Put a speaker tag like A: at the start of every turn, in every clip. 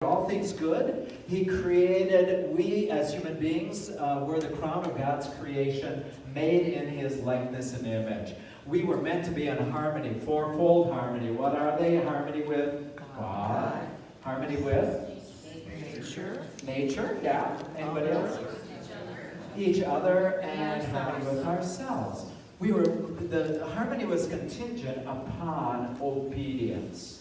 A: all things good. He created, we as human beings were the crown of God's creation, made in His likeness and image. We were meant to be in harmony, fourfold harmony. What are they? Harmony with God. Harmony with nature, yeah. Anybody else? Each other, and harmony with ourselves. The harmony was contingent upon obedience.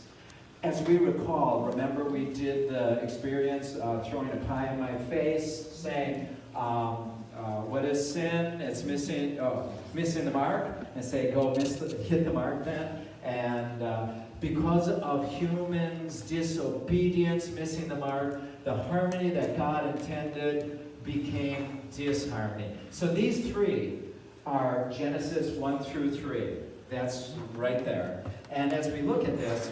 A: As we recall, remember we did the experience throwing a pie in my face, saying, what is sin? It's missing the mark. And say, hit the mark then. And because of humans' disobedience, missing the mark, the harmony that God intended became disharmony. So these three are Genesis 1 through 3. That's right there. And as we look at this,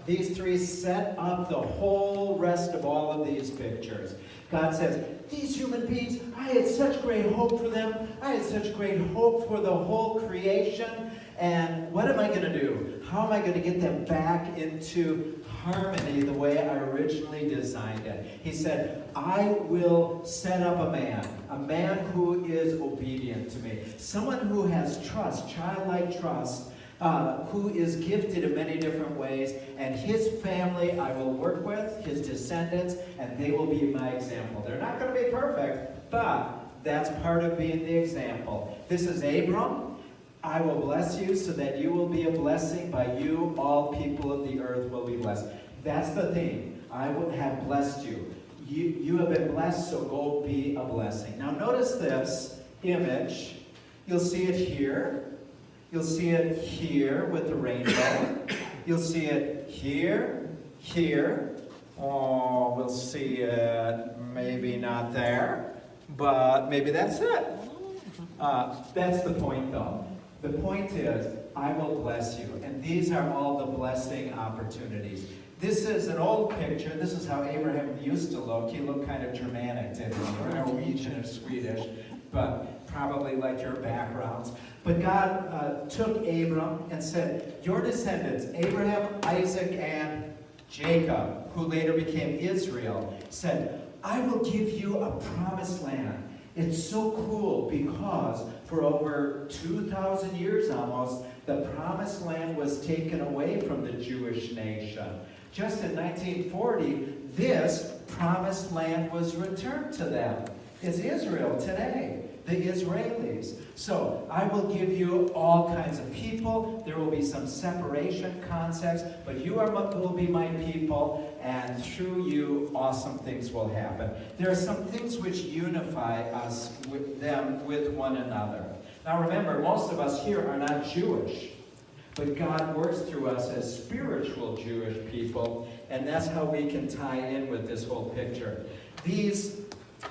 A: these three set up the whole rest of all of these pictures. God says, these human beings, I had such great hope for them. I had such great hope for the whole creation. And what am I going to do? How am I going to get them back into harmony the way I originally designed it? He said, I will set up a man who is obedient to me. Someone who has trust, childlike trust, who is gifted in many different ways, and his family I will work with, his descendants, and they will be my example. They're not going to be perfect, but that's part of being the example. This is Abram. I will bless you so that you will be a blessing. By you, all people of the earth will be blessed. That's the theme. I will have blessed you. You have been blessed, so go be a blessing. Now notice this image. You'll see it here. You'll see it here with the rainbow. You'll see it here. Oh, we'll see it maybe not there, but maybe that's it. That's the point, though. The point is, I will bless you. And these are all the blessing opportunities. This is an old picture. This is how Abraham used to look. He looked kind of Germanic, didn't he? Or Norwegian or Swedish, but probably like your backgrounds. But God took Abram and said, your descendants, Abraham, Isaac, and Jacob, who later became Israel, said, I will give you a promised land. It's so cool because for over 2,000 years almost, the promised land was taken away from the Jewish nation. Just in 1940, this promised land was returned to them. It's Israel today, the Israelis. So I will give you all kinds of people. There will be some separation concepts, but you will be my people, and through you, awesome things will happen. There are some things which unify us with one another. Now remember, most of us here are not Jewish, but God works through us as spiritual Jewish people, and that's how we can tie in with this whole picture.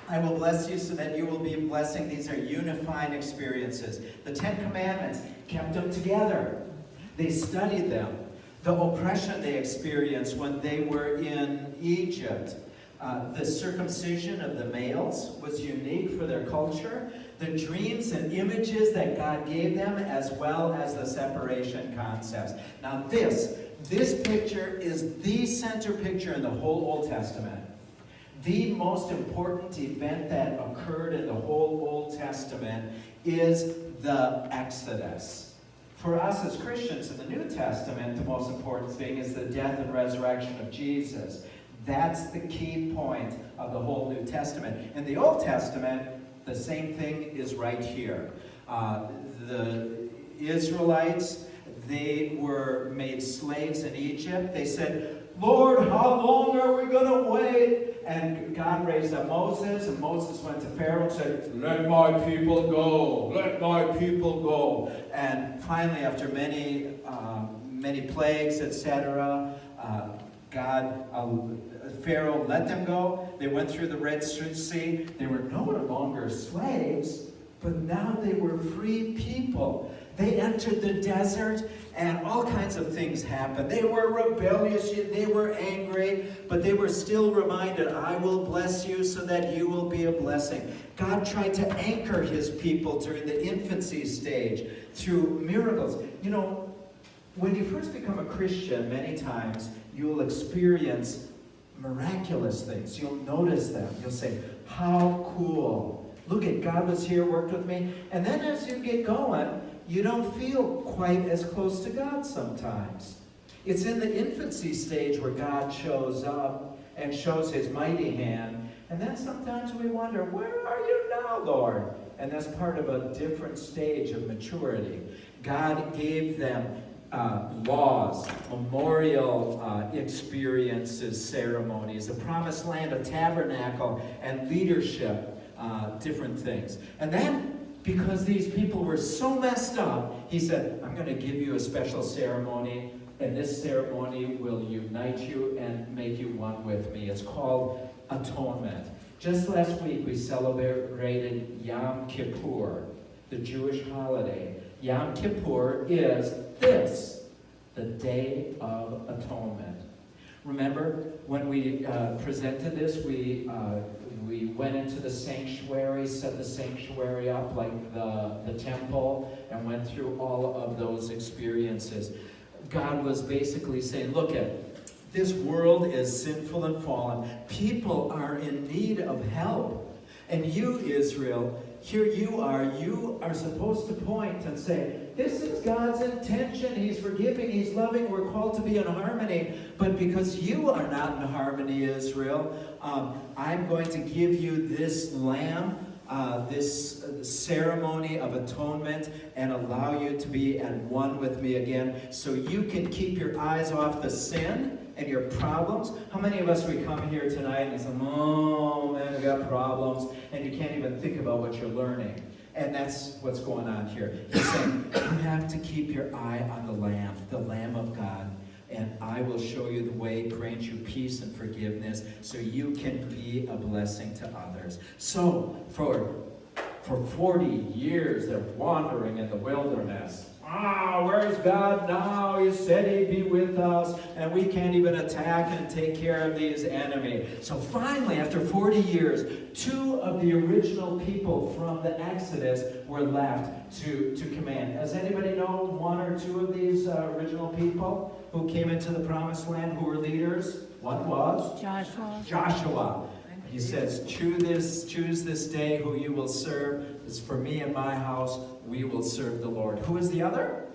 A: I will bless you so that you will be a blessing. These are unifying experiences. The Ten Commandments kept them together. They studied them. The oppression they experienced when they were in Egypt. The circumcision of the males was unique for their culture. The dreams and images that God gave them, as well as the separation concepts. Now this picture is the center picture in the whole Old Testament. The most important event that occurred in the whole Old Testament is the Exodus. For us as Christians in the New Testament, the most important thing is the death and resurrection of Jesus. That's the key point of the whole New Testament. In the Old Testament, the same thing is right here. The Israelites, they were made slaves in Egypt. They said, Lord, how long are we going to wait? And God raised up Moses, and Moses went to Pharaoh and said, let my people go, let my people go. And finally, after many plagues, etc., Pharaoh let them go. They went through the Red Sea. They were no longer slaves, but now they were free people. They entered the desert, and all kinds of things happened. They were rebellious, they were angry, but they were still reminded, I will bless you so that you will be a blessing. God tried to anchor his people during the infancy stage through miracles. You know, when you first become a Christian, many times you will experience miraculous things. You'll notice them. You'll say, how cool. Look at God was here, worked with me. And then as you get going, you don't feel quite as close to God sometimes. It's in the infancy stage where God shows up and shows his mighty hand. And then sometimes we wonder, where are you now, Lord? And that's part of a different stage of maturity. God gave them laws, memorial experiences, ceremonies, a promised land, a tabernacle, and leadership, different things. And then, because these people were so messed up, he said, I'm going to give you a special ceremony, and this ceremony will unite you and make you one with me. It's called atonement. Just last week, we celebrated Yom Kippur, the Jewish holiday. Yom Kippur is this, the Day of Atonement. Remember, when we presented this, we went into the sanctuary, set the sanctuary up like the temple, and went through all of those experiences. God was basically saying, look at this world is sinful and fallen. People are in need of help. And you, Israel, here you are supposed to point and say, this is God's intention. He's forgiving, he's loving, we're called to be in harmony. But because you are not in harmony, Israel, I'm going to give you this lamb, this ceremony of atonement, and allow you to be at one with me again, so you can keep your eyes off the sin and your problems. How many of us, we come here tonight and you say, oh man, I got problems, and you can't even think about what you're learning. And that's what's going on here. He's saying, you have to keep your eye on the Lamb of God, and I will show you the way, grant you peace and forgiveness, so you can be a blessing to others. So, for 40 years, they're wandering in the wilderness. Where's God now? He said he'd be with us, and we can't even attack and take care of these enemies. So finally, after 40 years, 2 of the original people from the Exodus were left to command. Does anybody know 1 or 2 of these original people who came into the Promised Land, who were leaders? One was? Joshua. He says, choose this day who you will serve. It's for me and my house, we will serve the Lord. Who is the other?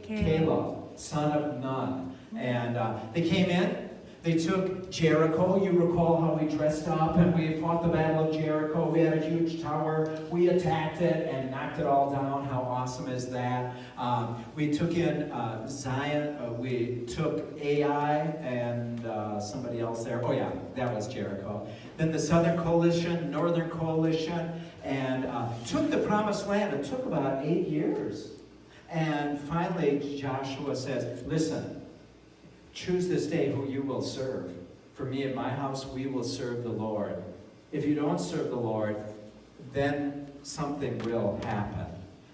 A: Caleb, son of Nun. And they came in. They took Jericho. You recall how we dressed up and we fought the Battle of Jericho. We had a huge tower. We attacked it and knocked it all down. How awesome is that? We took in Zion. We took Ai and somebody else there. Oh yeah, that was Jericho. Then the Southern Coalition, Northern Coalition, and took the Promised Land. It took about 8 years. And finally, Joshua says, listen, choose this day who you will serve. For me and my house, we will serve the Lord. If you don't serve the Lord, then something will happen.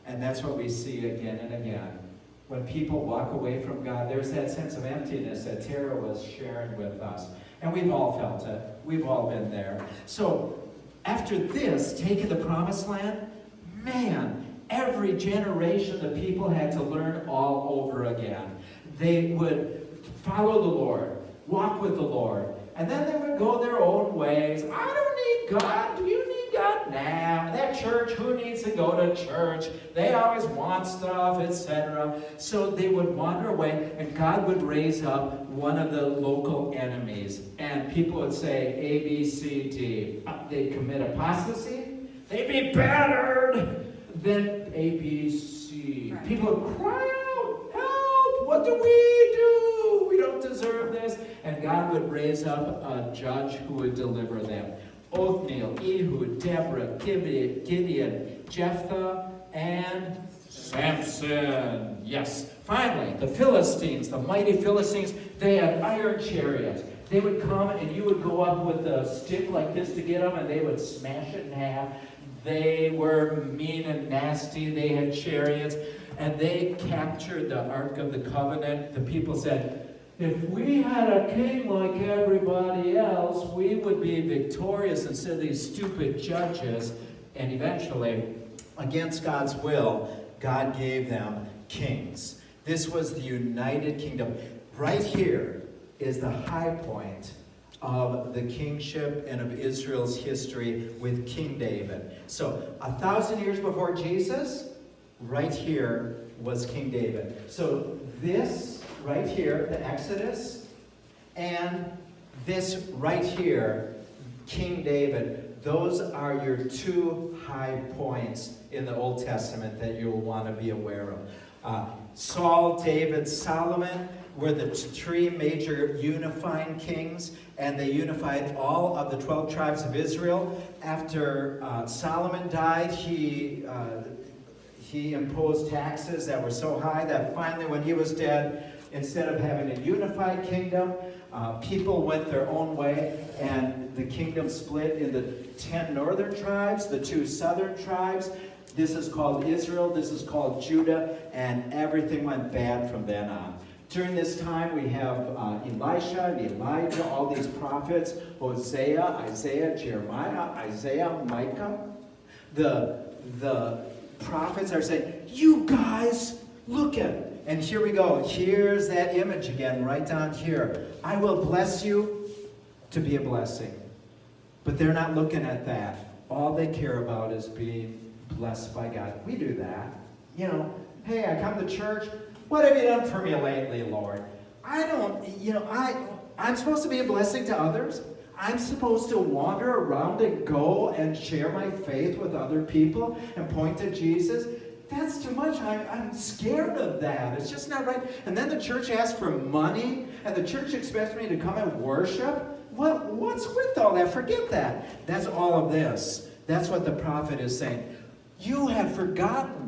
A: And that's what we see again and again. When people walk away from God, there's that sense of emptiness that Tara was sharing with us. And we've all felt it. We've all been there. So after this, taking the Promised Land, man, every generation the people had to learn all over again. They would follow the Lord, walk with the Lord, and then they would go their own ways. I don't need God. Do you need God? Nah. That church, who needs to go to church? They always want stuff, etc. So they would wander away, and God would raise up one of the local enemies, and people would say A, B, C, D. They'd commit apostasy. They'd be battered. Then A, B, C. Right. People would cry out, help! What do we do? We don't deserve this. And God would raise up a judge who would deliver them. Othniel, Ehud, Deborah, Gideon, Jephthah, and Samson. Yes. Finally, the Philistines, the mighty Philistines, they had iron chariots. They would come and you would go up with a stick like this to get them, and they would smash it in half. They were mean and nasty. They had chariots, and they captured the Ark of the Covenant. The people said, if we had a king like everybody else, we would be victorious instead of these stupid judges. And eventually, against God's will, God gave them kings. This was the United Kingdom. Right here is the high point of the kingship and of Israel's history with King David. So 1,000 years before Jesus, right here was King David. So this right here, the Exodus, and this right here, King David, those are your two high points in the Old Testament that you'll want to be aware of. Saul, David, Solomon were the three major unifying kings, and they unified all of the 12 tribes of Israel. After Solomon died, he imposed taxes that were so high that finally when he was dead, instead of having a unified kingdom, people went their own way, and the kingdom split into 10 northern tribes, the 2 southern tribes. This is called Israel, this is called Judah, and everything went bad from then on. During this time, we have Elisha and Elijah, all these prophets, Hosea, Isaiah, Jeremiah, Isaiah, Micah. The prophets are saying, you guys, look at it. And here we go. Here's that image again, right down here. I will bless you to be a blessing. But they're not looking at that. All they care about is being blessed by God. We do that. You know, hey, I come to church. What have you done for me lately, Lord? I'm supposed to be a blessing to others. I'm supposed to wander around and go and share my faith with other people and point to Jesus. That's too much. I'm scared of that. It's just not right. And then the church asks for money, and the church expects me to come and worship. What's with all that? Forget that. That's all of this. That's what the prophet is saying. You have forgotten.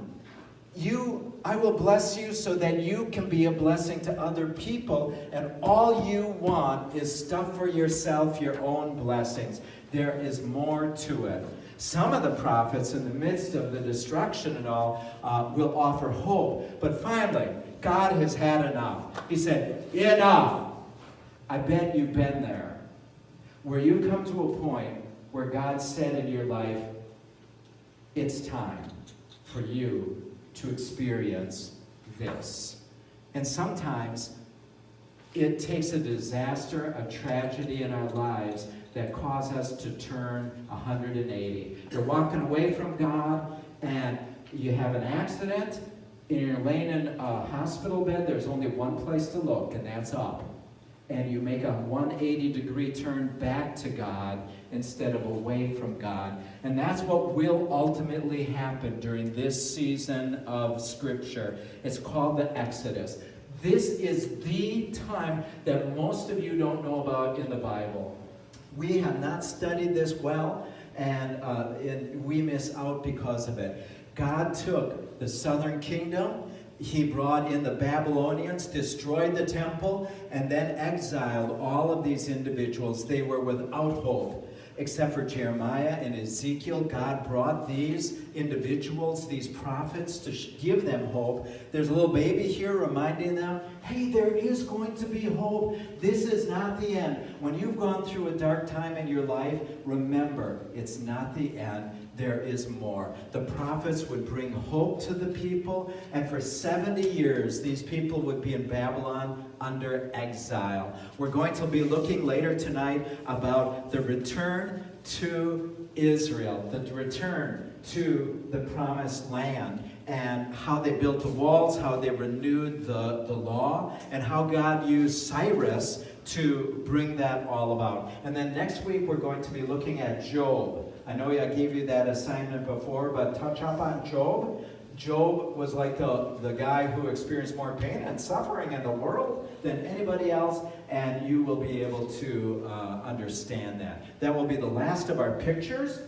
A: I will bless you so that you can be a blessing to other people, and all you want is stuff for yourself, your own blessings. There is more to it. Some of the prophets, in the midst of the destruction and all, will offer hope. But finally, God has had enough. He said, enough. I bet you've been there, where you come to a point where God said in your life, it's time for you to experience this. And sometimes it takes a disaster, a tragedy in our lives that cause us to turn 180. You're walking away from God, and you have an accident, and you're laying in a hospital bed. There's only one place to look, and that's up. And you make a 180-degree turn back to God instead of away from God. And that's what will ultimately happen during this season of Scripture. It's called the Exodus. This is the time that most of you don't know about in the Bible. We have not studied this well, and we miss out because of it. God took the southern kingdom. He brought in the Babylonians, destroyed the temple, and then exiled all of these individuals. They were without hope. Except for Jeremiah and Ezekiel, God brought these individuals, these prophets, to give them hope. There's a little baby here reminding them, hey, there is going to be hope. This is not the end. When you've gone through a dark time in your life, remember, it's not the end. There is more. The prophets would bring hope to the people, and for 70 years, these people would be in Babylon under exile. We're going to be looking later tonight about the return to Israel, the return to the promised land, and how they built the walls, how they renewed the law, and how God used Cyrus to bring that all about. And then next week we're going to be looking at Job. I know I gave you that assignment before, but touch up on Job. Job was like the guy who experienced more pain and suffering in the world than anybody else, and you will be able to understand that. That will be the last of our pictures.